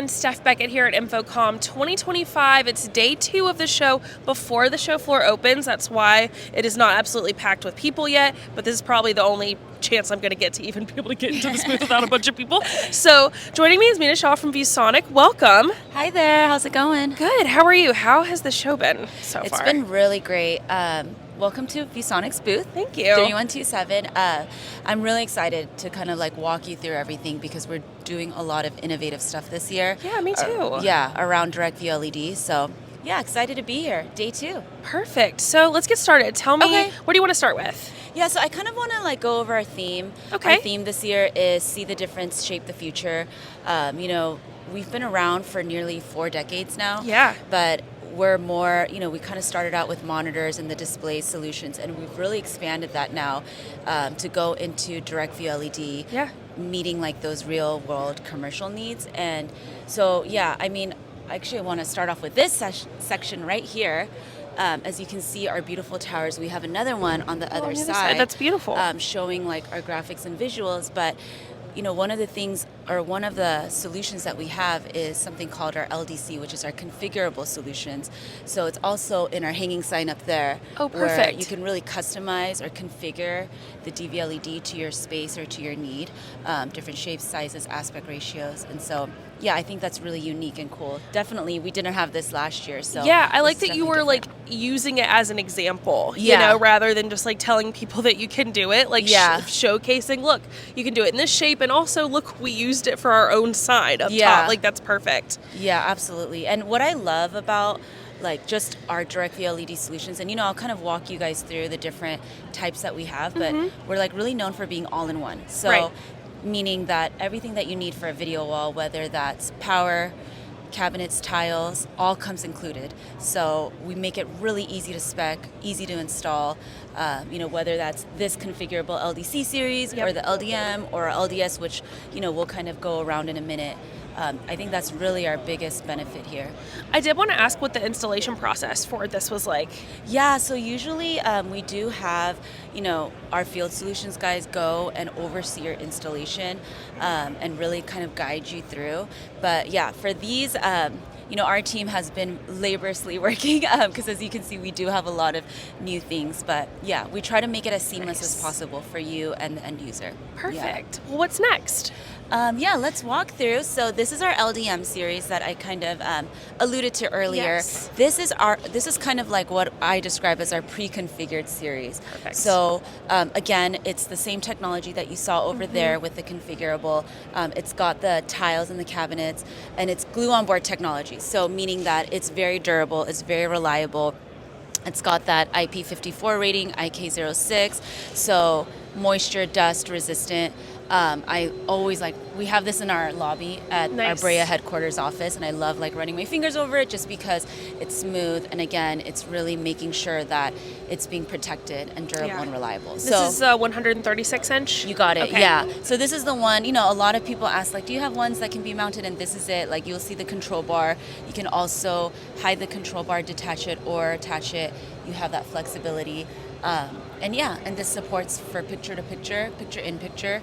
everyone. Steph Beckett here at InfoComm 2025. It's day 2 of the show before the show floor opens. That's why it is not absolutely packed with people yet, but this is probably the only chance I'm going to get to even be able to get into this booth without a bunch of people. So joining me is Mina Shaw from ViewSonic. Welcome. Hi there. How's it going? Good. How are you? How has the show been so far? It's been really great. Welcome to ViewSonic's booth. Thank you. 3127. I'm really excited to kind of like walk you through everything because we're doing a lot of innovative stuff this year. Yeah, me too. Around direct view LED. So yeah, excited to be here. Day 2. Perfect. So let's get started. Tell me, what do you want to start with? Yeah, so I kind of want to like go over our theme. Okay. Our theme this year is See the Difference, Shape the Future. We've been around for nearly 4 decades now. Yeah. But we're more, we kind of started out with monitors and the display solutions, and we've really expanded that now to go into direct view LED, meeting like those real world commercial needs. And so, actually I want to start off with this section right here. As you can see, our beautiful towers, we have another one on the other side. That's beautiful. Showing like our graphics and visuals, but one of the solutions that we have is something called our LDC, which is our configurable solutions. So it's also in our hanging sign up there. Oh, perfect. Where you can really customize or configure the dvLED to your space or to your need, different shapes, sizes, aspect ratios. And so, I think that's really unique and cool. Definitely, we didn't have this last year. So yeah, I like that you were like using it as an example, rather than just like telling people that you can do it, like showcasing, look, you can do it in this shape, and also look, we used it for our own side up top. Like, that's perfect. Yeah, absolutely. And what I love about like just our direct view LED solutions, and I'll kind of walk you guys through the different types that we have, but we're like really known for being all in one. So meaning that everything that you need for a video wall, whether that's power, cabinets, tiles, all comes included. So we make it really easy to spec, easy to install, whether that's this configurable LDC series or the LDM or LDS, which, we'll kind of go around in a minute. I think that's really our biggest benefit here. I did want to ask what the installation process for this was like. Yeah, so usually we do have, our field solutions guys go and oversee your installation and really kind of guide you through. But yeah, for these, our team has been laboriously working because as you can see, we do have a lot of new things. But yeah, we try to make it as seamless as possible for you and the end user. Perfect. Well, what's next? Let's walk through. So this is our LDM series that I kind of alluded to earlier. Yes. This is kind of like what I describe as our pre-configured series. Perfect. So again, it's the same technology that you saw over there with the configurable. It's got the tiles and the cabinets, and it's glue-on-board technology. So meaning that it's very durable, it's very reliable. It's got that IP54 rating, IK06, so moisture, dust resistant. I always we have this in our lobby at our Brea headquarters office, and I love like running my fingers over it just because it's smooth, and again, it's really making sure that it's being protected and durable and reliable. This is 136 inch? You got it, okay. Yeah. So this is the one, a lot of people ask, like, do you have ones that can be mounted, and this is it. Like, you'll see the control bar. You can also hide the control bar, detach it, or attach it. You have that flexibility. And this supports for picture-to-picture, picture-in-picture.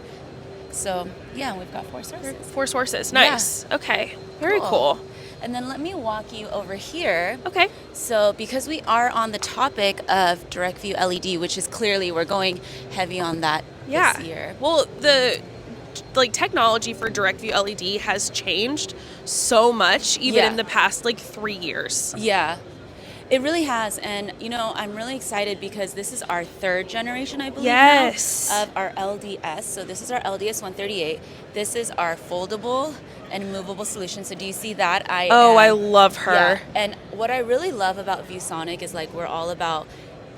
So, we've got 4 sources. 4 sources. Nice. Yeah. Okay. Very cool. And then let me walk you over here. Okay. So, because we are on the topic of direct view LED, which is clearly we're going heavy on that this year. Well, the technology for direct view LED has changed so much, even in the past 3 years. Yeah. It really has, and I'm really excited because this is our 3rd generation, I believe, now, of our LDS. So this is our LDS 138. This is our foldable and movable solution. So do you see that? I love her. Yeah. And what I really love about ViewSonic is we're all about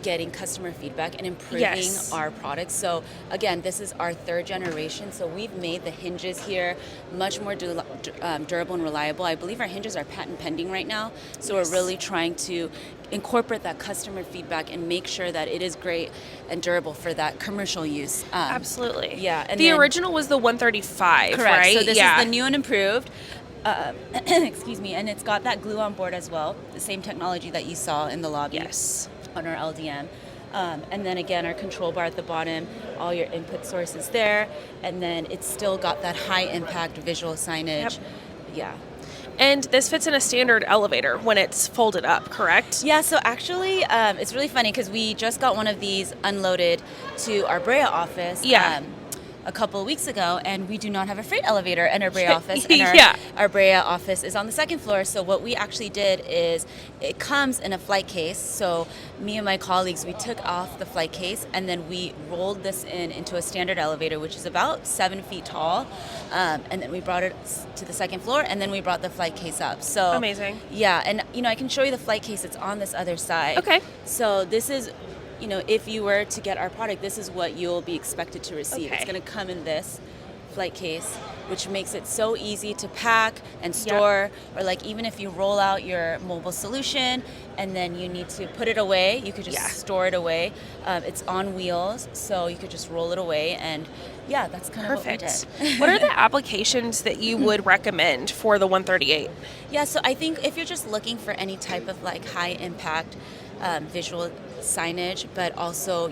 getting customer feedback and improving our products. So again, this is our 3rd generation. So we've made the hinges here much more durable and reliable. I believe our hinges are patent pending right now. So we're really trying to incorporate that customer feedback and make sure that it is great and durable for that commercial use. Absolutely. Yeah. And the original was the 135, correct. right? So this is the new and improved. Excuse me. And it's got that glue on board as well. The same technology that you saw in the lobby. Yes. On our LDM. And then again, our control bar at the bottom, all your input sources there, and then it's still got that high impact visual signage. Yep. Yeah. And this fits in a standard elevator when it's folded up, correct? Yeah, so actually, it's really funny because we just got one of these unloaded to our Brea office. Yeah. A couple of weeks ago, and we do not have a freight elevator in our Brea office. And Yeah. our Brea office is on the second floor. So what we actually did is it comes in a flight case. So me and my colleagues, we took off the flight case and then we rolled this into a standard elevator, which is about 7 feet tall. And then we brought it to the second floor, and then we brought the flight case up. So amazing. Yeah, and I can show you the flight case. It's on this other side. Okay. So this is, if you were to get our product, this is what you'll be expected to receive. Okay. It's going to come in this flight case, which makes it so easy to pack and store. Yep. Or like even if you roll out your mobile solution and then you need to put it away, you could just store it away. It's on wheels, so you could just roll it away, and yeah, that's kind of perfect. What we did. What are the applications that you would recommend for the 138? Yeah, so I think if you're just looking for any type of like high impact visual signage, but also,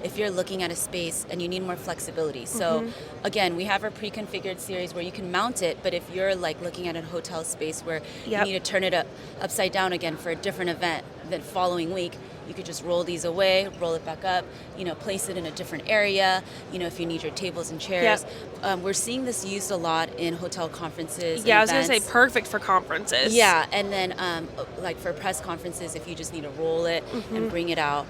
if you're looking at a space and you need more flexibility. So again, we have a pre-configured series where you can mount it, but if you're like looking at a hotel space where you need to turn it upside down again for a different event the following week, you could just roll these away, roll it back up, place it in a different area, if you need your tables and chairs. We're seeing this used a lot in hotel conferences. Yeah, I was going to say perfect for conferences. Yeah, and then like for press conferences, if you just need to roll it and bring it out.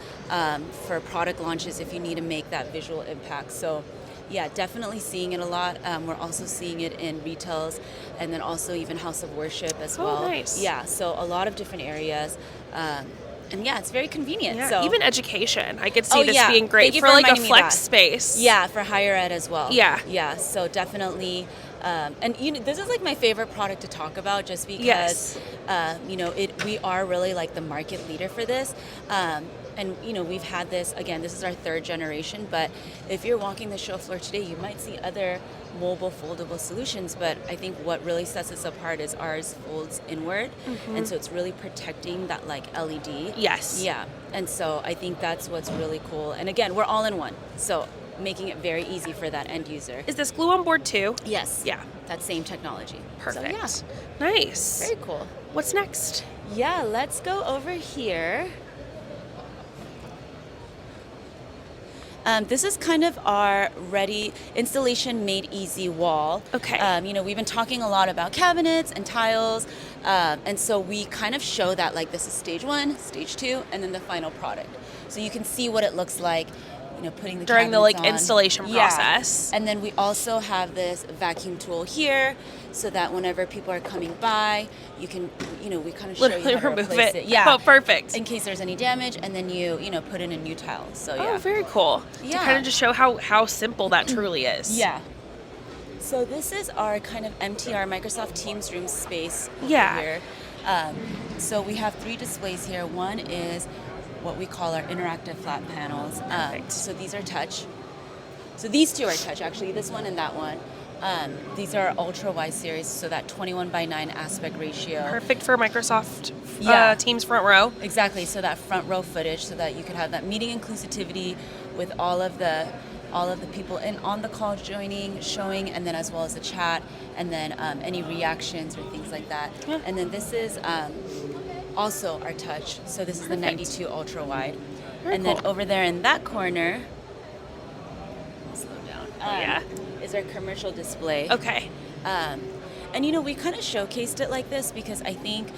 For product launches, if you need to make that visual impact. So yeah, definitely seeing it a lot. We're also seeing it in retails, and then also even House of Worship as well. Nice. Yeah, so a lot of different areas. And yeah, it's very convenient. Yeah, so even education. I could see this being great for like a reminding me flex that. space. Yeah, for higher ed as well. Yeah. Yeah, so definitely. And this is like my favorite product to talk about, just because we are really like the market leader for this. And we've had this, again, this is our third generation, but if you're walking the show floor today, you might see other mobile foldable solutions, but I think what really sets us apart is ours folds inward, and so it's really protecting that like LED. Yes. Yeah, and so I think that's what's really cool. And again, we're all in one, so making it very easy for that end user. Is this glue on board too? Yes. Yeah. That same technology. Perfect. So, nice. Very cool. What's next? Yeah, let's go over here. This is kind of our ready installation made easy wall. Okay. We've been talking a lot about cabinets and tiles, and so we kind of show that like this is stage 1, stage 2, and then the final product. So you can see what it looks like, putting the during the cabinets on. installation process. And then we also have this vacuum tool here, so that whenever people are coming by, you can, we kind of show literally you how to remove replace it. Yeah. Oh, perfect. In case there's any damage, and then you put in a new tile. So yeah. Oh, very cool. Yeah. To kind of just show how simple that truly is. Yeah. So this is our kind of MTR, Microsoft Teams room space Yeah. here. So we have 3 displays here. One is what we call our interactive flat panels. So these are touch. So these 2 are touch, actually, this one and that one. These are ultra wide series, so that 21:9 aspect ratio. Perfect for Microsoft Teams front row. Exactly, so that front row footage, so that you could have that meeting inclusivity with all of the people on the call joining, showing, and then as well as the chat, and then any reactions or things like that. Yeah. And then this is also our touch. So this is the 92 ultra wide. Very and cool. then over there in that corner, slow down. Yeah. Is our commercial display. Okay. And we kind of showcased it like this because I think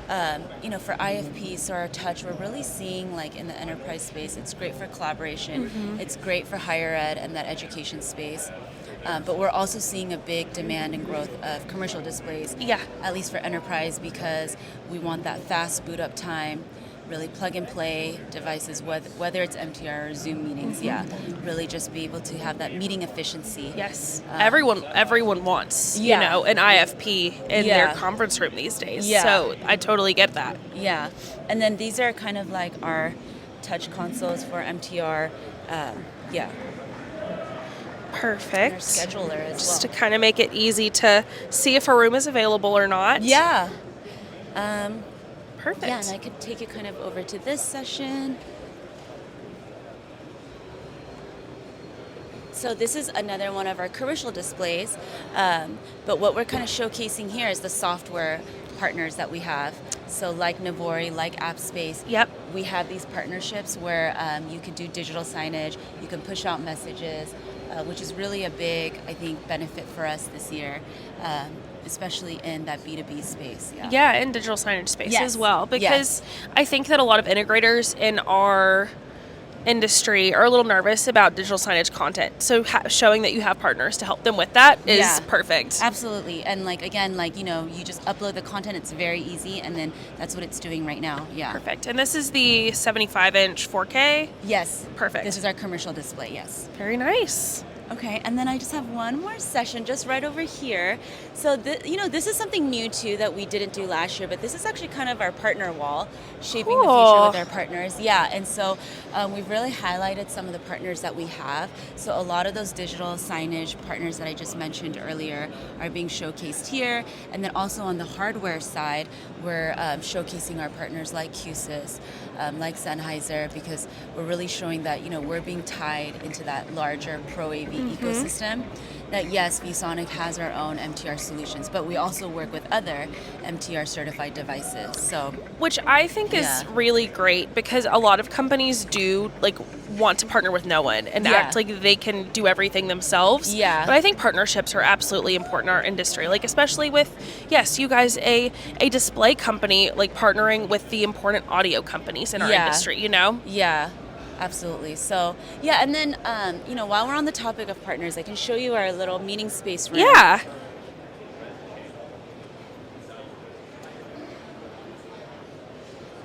for IFPs, so our touch, we're really seeing like in the enterprise space, it's great for collaboration. It's great for higher ed and that education space. But we're also seeing a big demand and growth of commercial displays, at least for enterprise, because we want that fast boot up time, really plug and play devices, whether it's MTR or Zoom meetings, really just be able to have that meeting efficiency. Yes. Everyone wants, an IFP in their conference room these days. Yeah. So I totally get that. Yeah. And then these are kind of like our touch consoles for MTR. Perfect. Our scheduler as Just well. to kind of make it easy to see if a room is available or not. Yeah. Perfect. Yeah, and I could take you kind of over to this session. So this is another one of our commercial displays, but what we're kind of showcasing here is the software partners that we have. So like Navori, like AppSpace, Yep. we have these partnerships where you can do digital signage, you can push out messages, which is really a big, I think, benefit for us this year, especially in that B2B space. Yeah, in digital signage space Yes. as well, because Yes. I think that a lot of integrators in our industry are a little nervous about digital signage content. So showing that you have partners to help them with that is Yeah. perfect. Absolutely. And like, again, like, you know, you just upload the content, it's very easy, and then that's what it's doing right now. Yeah. Perfect. And this is the 75-inch 4K? Yes. Perfect. This is our commercial display, yes. Very nice. Okay, and then I just have one more session just right over here. So, this is something new too that we didn't do last year, but this is actually kind of our partner wall, shaping the future with our partners. Yeah, and so we've really highlighted some of the partners that we have. So a lot of those digital signage partners that I just mentioned earlier are being showcased here. And then also on the hardware side, we're showcasing our partners like QSYS, like Sennheiser, because we're really showing that, we're being tied into that larger Pro AV ecosystem. That yes, ViewSonic has our own MTR solutions, but we also work with other MTR certified devices. So, which I think is really great, because a lot of companies do want to partner with no one and act like they can do everything themselves. Yeah. But I think partnerships are absolutely important in our industry. Especially with, yes, you guys, a display company, partnering with the important audio companies in our industry, Yeah. Absolutely. So, and then, while we're on the topic of partners, I can show you our little meeting space room. Yeah.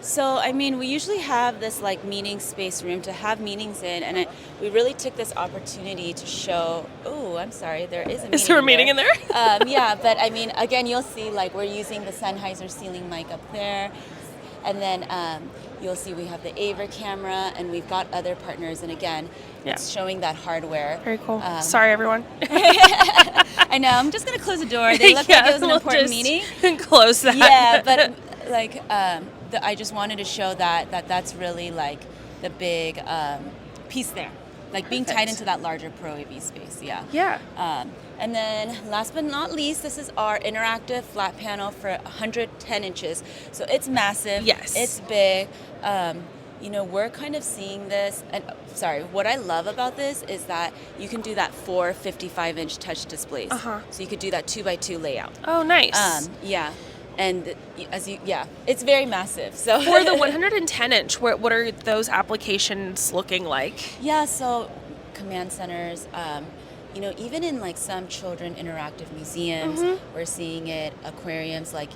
So, we usually have this meeting space room to have meetings in, and we really took this opportunity to show, I'm sorry, there is a meeting. Is there a meeting in there? But again, you'll see we're using the Sennheiser ceiling mic up there. And then you'll see we have the Aver camera, and we've got other partners. And again, it's showing that hardware. Very cool. Sorry, everyone. I know. I'm just going to close the door. They look like it was an important meeting. Close that. Yeah, but I just wanted to show that's really the big piece there. Being tied into that larger Pro AV space. Yeah. Yeah. And then last but not least, this is our interactive flat panel for 110 inches. So it's massive. Yes. It's big. We're kind of seeing this. And what I love about this is that you can do that 4 55-inch touch displays. So you could do that 2x2 layout. Oh, nice. Yeah. And it's very massive. So for the 110-inch, what are those applications looking like? Yeah, so command centers, even in some children interactive museums, we're seeing it. Aquariums, I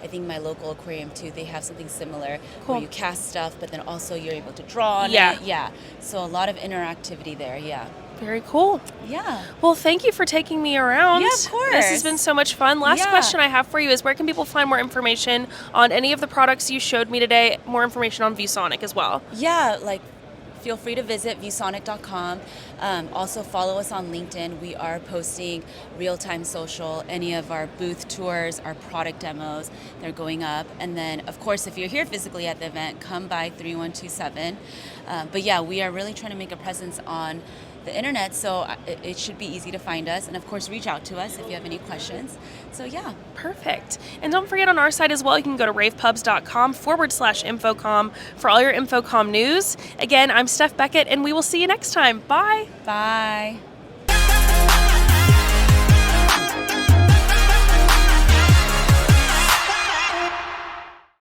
think my local aquarium too, they have something similar where you cast stuff, but then also you're able to draw on it. Yeah. So a lot of interactivity there. Yeah. Very cool. Yeah. Well, thank you for taking me around. Yeah, of course. This has been so much fun. Last question I have for you is, where can people find more information on any of the products you showed me today? More information on ViewSonic as well. Yeah, feel free to visit viewsonic.com. Also follow us on LinkedIn. We are posting real-time social, any of our booth tours, our product demos, they're going up. And then, of course, if you're here physically at the event, come by 3127. But we are really trying to make a presence on the internet, so it should be easy to find us. And of course, reach out to us if you have any questions. So Perfect. And don't forget, on our site as well, you can go to ravepubs.com/InfoComm for all your InfoComm news. Again, I'm Steph Beckett, and we will see you next time. Bye. Bye.